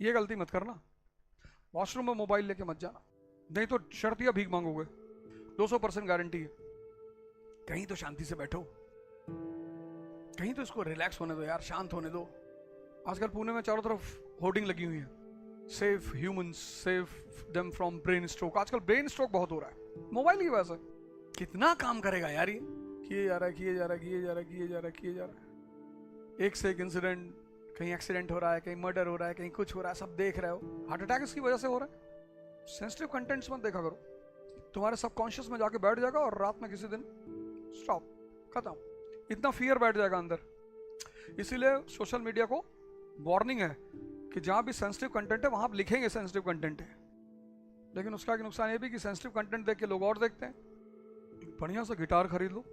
ये गलती मत करना। वॉशरूम में मोबाइल लेके मत जाना, नहीं तो शर्तिया भीख मांगोगे। 200% गारंटी है। कहीं तो शांति से बैठो, कहीं तो इसको रिलैक्स होने दो यार, शांत होने दो। आजकल पुणे में चारों तरफ होर्डिंग लगी हुई है, save humans, save them from brain stroke. आजकल ब्रेन स्ट्रोक बहुत हो रहा है मोबाइल की वजह से। कितना काम करेगा यार ये, किए जा रहा है, किए जा रहा है, किए जा रहा है, किए जा रहा है, किए जा रहा है। एक से एक इंसिडेंट, कहीं एक्सीडेंट हो रहा है, कहीं मर्डर हो रहा है, कहीं कुछ हो रहा है, सब देख रहे हो। हार्ट अटैक इसकी वजह से हो रहा है। सेंसिटिव कंटेंट्स मत देखा करो, तुम्हारे सबकॉन्शियस में जाके बैठ जाएगा और रात में किसी दिन स्टॉप, खत्म। इतना फियर बैठ जाएगा अंदर। इसीलिए सोशल मीडिया को वार्निंग है कि जहां भी सेंसिटिव कंटेंट है वहां आप लिखेंगे सेंसिटिव कंटेंट है, लेकिन उसका नुकसान ये भी कि सेंसिटिव कंटेंट देख के लोग और देखते हैं। बढ़िया सा गिटार खरीद लो,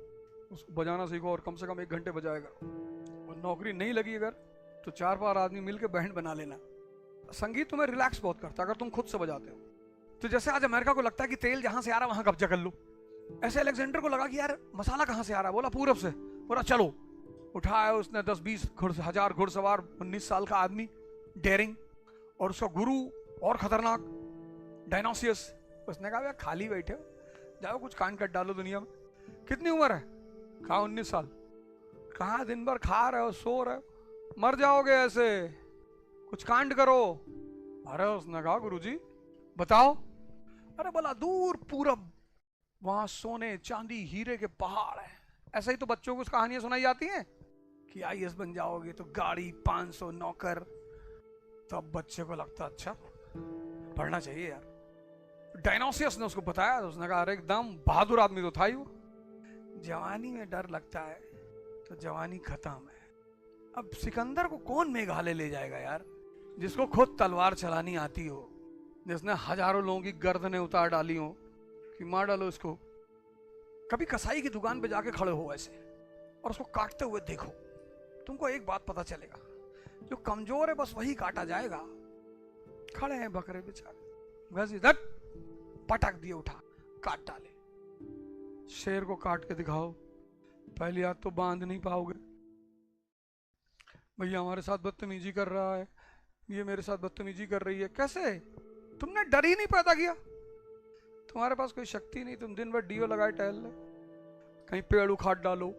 उसको बजाना सीखो और कम से कम 1 घंटे बजाया करो। और नौकरी नहीं लगी अगर तो 4-5 आदमी मिलकर बैंड बना लेना। संगीत तुम्हें रिलैक्स बहुत करता है अगर तुम खुद से बजाते हो। तो जैसे आज अमेरिका को लगता है कि तेल जहां से आ रहा है वहां कब्जा कर लो, ऐसे अलेक्जेंडर को लगा कि यार मसाला कहां से आ रहा है, बोला पूरब से। बोला चलो, उठाया उसने 10-20 घुड़सवार, 19 साल का आदमी, डेयरिंग, और उसका गुरु और खतरनाक डायनोसियस। उसने कहा खाली बैठे हो, जाओ कुछ कांड कर डालो दुनिया में। कितनी उम्र है? कहा 19 साल। कहा दिन भर खा रहे हो, सो रहे हो, मर जाओगे ऐसे, कुछ कांड करो। अरे उसने कहा गुरुजी बताओ। अरे बोला दूर पूरब, वहां सोने चांदी हीरे के पहाड़ है। ऐसा ही तो बच्चों को कहानियां सुनाई जाती हैं कि आईएएस बन जाओगे तो गाड़ी, 500 नौकर। तब बच्चे को लगता अच्छा पढ़ना चाहिए यार। डायनोसियस ने उसको बताया तो उसने कहा अरे एकदम बहादुर आदमी तो था ही वो। जवानी में डर लगता है तो जवानी खत्म है। अब सिकंदर को कौन मेघालय ले जाएगा यार, जिसको खुद तलवार चलानी आती हो, जिसने हजारों लोगों की गर्दनें उतार डाली हो कि मार डालो इसको। कभी कसाई की दुकान पे जाके खड़े हो ऐसे और उसको काटते हुए देखो, तुमको एक बात पता चलेगा, जो कमजोर है बस वही काटा जाएगा। खड़े हैं बकरे बेचारे, घस इधर पटक दिए, उठा काट डाले। शेर को काट के दिखाओ, पहली हाथ तो बांध नहीं पाओगे। भैया हमारे साथ बदतमीजी कर रहा है, ये मेरे साथ बदतमीजी कर रही है। कैसे? तुमने डर ही नहीं पैदा किया, तुम्हारे पास कोई शक्ति नहीं। तुम दिन भर डीओ लगाए टहल ले, कहीं पेड़ उखाड़ डालो,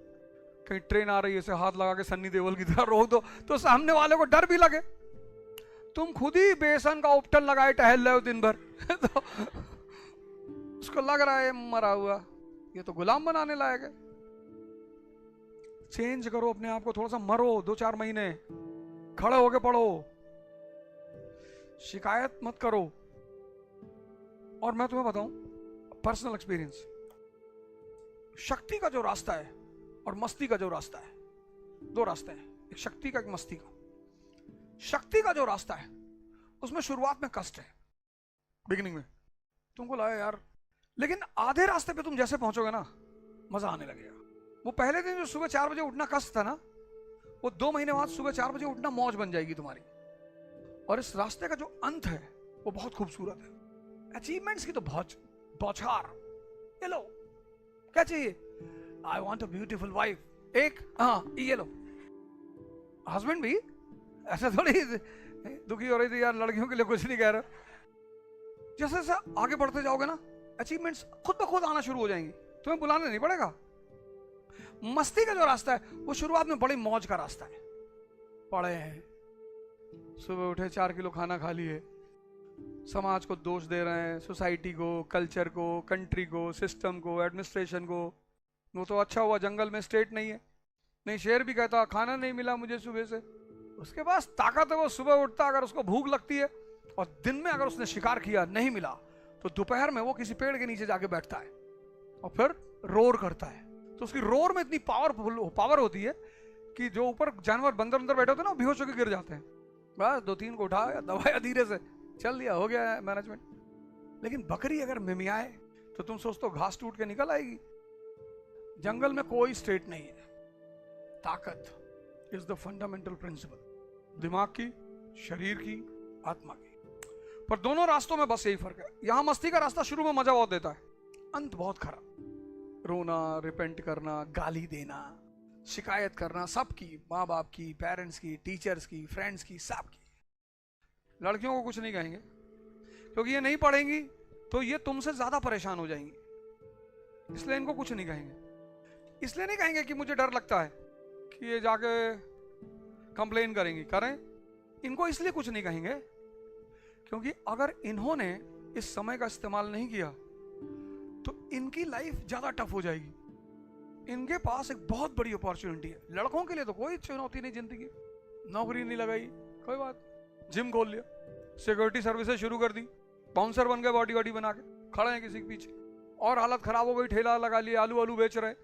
कहीं ट्रेन आ रही है इसे हाथ लगा के सन्नी देओल की तरह रोक दो तो सामने वाले को डर भी लगे। तुम खुद ही बेसन का उपटन लगाए टहल रहे हो दिन भर तो उसको लग रहा है मरा हुआ, ये तो गुलाम बनाने लायक है। चेंज करो अपने आप को, थोड़ा सा मरो 2-4 महीने, खड़े होके पढ़ो, शिकायत मत करो। और मैं तुम्हें बताऊं पर्सनल एक्सपीरियंस, शक्ति का जो रास्ता है और मस्ती का जो रास्ता है, 2 रास्ते हैं, एक शक्ति का एक मस्ती का। शक्ति का जो रास्ता है उसमें शुरुआत में कष्ट है, बिगिनिंग में तुमको लगा यार, लेकिन आधे रास्ते पे तुम जैसे पहुंचोगे ना मजा आने लगेगा। वो पहले दिन जो सुबह 4 बजे उठना कष्ट था ना, वो 2 महीने बाद सुबह 4 बजे उठना मौज बन जाएगी तुम्हारी। और इस रास्ते का जो अंत है वो बहुत खूबसूरत है। अचीवमेंट्स की तो बहुत बौछार, ये लो क्या चाहिए, I want a beautiful wife, एक हाँ ये लो। हस्बैंड भी ऐसा थोड़ी दुखी हो रही थी यार, लड़कियों के लिए कुछ नहीं कह रहा। जैसे जैसे आगे बढ़ते जाओगे ना अचीवमेंट्स खुद ब खुद आना शुरू हो जाएंगी, तुम्हें बुलाने नहीं पड़ेगा। मस्ती का जो रास्ता है वो शुरुआत में बड़ी मौज का रास्ता है। पढ़े हैं, सुबह उठे 4 किलो खाना खा लिए, समाज को दोष दे रहे हैं, सोसाइटी को, कल्चर को, कंट्री को, सिस्टम को, एडमिनिस्ट्रेशन को। वो तो अच्छा हुआ जंगल में स्टेट नहीं है, नहीं शेर भी कहता खाना नहीं मिला मुझे सुबह से। उसके पास ताकत है, वो सुबह उठता, अगर उसको भूख लगती है और दिन में अगर उसने शिकार किया नहीं मिला तो दोपहर में वो किसी पेड़ के नीचे जाके बैठता है और फिर रोर करता है। तो उसकी रोर में इतनी पावर होती है कि जो ऊपर जानवर बंदर अंदर बैठे होते हैं ना बेहोश होकर गिर जाते हैं। बस 2-3 को उठाया, दबाया धीरे से, चल दिया, हो गया है मैनेजमेंट। लेकिन बकरी अगर मिमियाए तो तुम सोचते हो घास टूट के निकल आएगी। जंगल में कोई स्टेट नहीं है, ताकत इज द फंडामेंटल प्रिंसिपल, दिमाग की, शरीर की, आत्मा की। पर दोनों रास्तों में बस यही फर्क है। यहां मस्ती का रास्ता शुरू में मजा बहुत देता है, अंत बहुत खराब। रोना, रिपेंट करना, गाली देना, शिकायत करना, सबकी, माँ बाप की, पेरेंट्स की, टीचर्स की, फ्रेंड्स की, सबकी। लड़कियों को कुछ नहीं कहेंगे, क्योंकि ये नहीं पढ़ेंगी तो ये तुमसे ज्यादा परेशान हो जाएंगी, इसलिए इनको कुछ नहीं कहेंगे। इसलिए नहीं कहेंगे कि मुझे डर लगता है कि ये जाके कंप्लेन करेंगी, करें, इनको इसलिए कुछ नहीं कहेंगे क्योंकि अगर इन्होंने इस समय का इस्तेमाल नहीं किया तो इनकी लाइफ ज्यादा टफ हो जाएगी। इनके पास एक बहुत बड़ी अपॉर्चुनिटी है। लड़कों के लिए तो कोई चुनौती नहीं जिंदगी, नौकरी नहीं लगाई कोई बात, जिम खोल लिया, सिक्योरिटी सर्विसेज शुरू कर दी, बाउंसर बन गए, बॉडी बॉडी बना के खड़े हैं किसी के पीछे, और हालत खराब हो गई, ठेला लगा लिया, आलू आलू बेच रहे।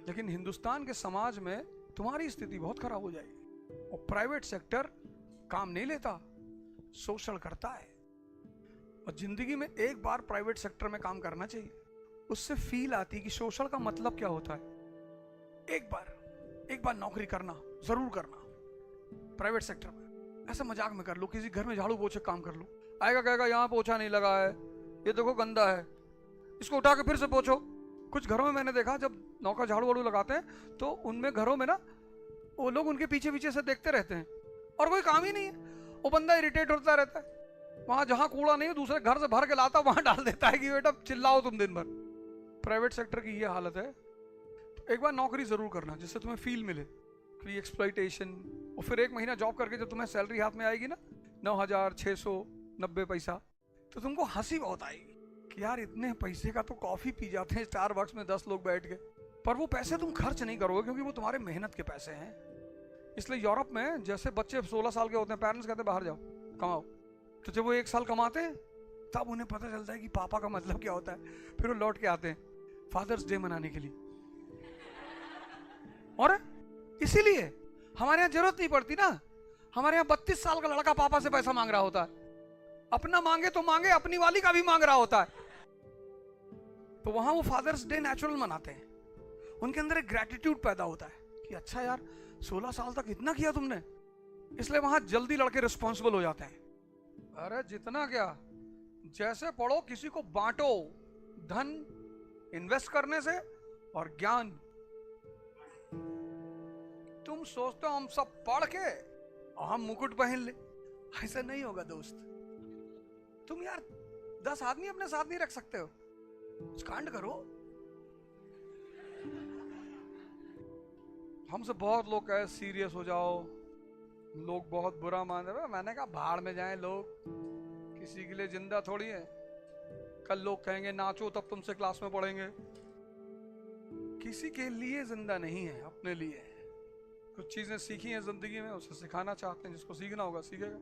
लेकिन हिंदुस्तान के समाज में तुम्हारी स्थिति बहुत खराब हो जाएगी। और प्राइवेट सेक्टर काम नहीं लेता, शोषण करता है। और जिंदगी में एक बार प्राइवेट सेक्टर में काम करना चाहिए, उससे फील आती है कि शोषण का मतलब क्या होता है। एक बार नौकरी करना, जरूर करना प्राइवेट सेक्टर में। ऐसा मजाक में कर लो, किसी घर में झाड़ू पोछे काम कर लो, आएगा कहेगा यहाँ पोछा नहीं लगा है, ये देखो गंदा है, इसको उठा के फिर से पोछो। कुछ घरों में मैंने देखा जब नौका झाड़ू वाड़ू लगाते हैं तो उनमें घरों में ना वो लोग उनके पीछे पीछे से देखते रहते हैं और कोई काम ही नहीं है। वो बंदा इरिटेट होता रहता है, वहां जहां कूड़ा नहीं है दूसरे घर से भर के लाता वहां डाल देता है कि बेटा चिल्लाओ तुम दिन भर। प्राइवेट सेक्टर की ये हालत है। तो एक बार नौकरी जरूर करना जिससे तुम्हें फील मिले कि एक्सप्लॉइटेशन। और फिर 1 महीना जॉब करके जब तुम्हें सैलरी हाथ में आएगी ना 9,690 पैसा, तो तुमको हंसी बहुत आएगी कि यार इतने पैसे का तो कॉफी पी जाते हैं स्टारबक्स में 10 लोग बैठ के। पर वो पैसे तुम खर्च नहीं करोगे क्योंकि वो तुम्हारे मेहनत के पैसे हैं। इसलिए यूरोप में जैसे बच्चे 16 साल के होते हैं, पेरेंट्स कहते हैं बाहर जाओ कमाओ, तो जब वो 1 साल कमाते हैं तब उन्हें पता चलता है कि पापा का मतलब क्या होता है। फिर वो लौट के आते हैं फादर्स डे मनाने के लिए। और इसीलिए हमारे यहाँ जरूरत नहीं पड़ती ना, हमारे यहाँ 32 साल का लड़का पापा से पैसा मांग रहा होता है, अपना मांगे तो मांगे, अपनी वाली का भी मांग रहा होता है। तो वहां वो फादर्स डे नेचुरल मनाते हैं, उनके अंदर एक ग्रेटिट्यूड पैदा होता है कि अच्छा यार 16 साल तक इतना किया तुमने, इसलिए वहां जल्दी लड़के रिस्पॉन्सिबल हो जाते हैं। अरे जितना क्या, जैसे पढ़ो किसी को बांटो, धन इन्वेस्ट करने से और ज्ञान। तुम सोचते हो हम सब पढ़ के और हम मुकुट पहन ले, ऐसा नहीं होगा दोस्त। तुम यार 10 आदमी अपने साथ नहीं रख सकते हो, कुछ कांड करो। हमसे बहुत लोग कहे सीरियस हो जाओ, लोग बहुत बुरा मान रहे। मैंने कहा भाड़ में जाएं लोग, किसी के लिए जिंदा थोड़ी है। कल लोग कहेंगे नाचो तब तुमसे क्लास में पढ़ेंगे। किसी के लिए जिंदा नहीं है, अपने लिए है। कुछ चीजें सीखी हैं जिंदगी में, उसे सिखाना चाहते हैं, जिसको सीखना होगा सीखेगा।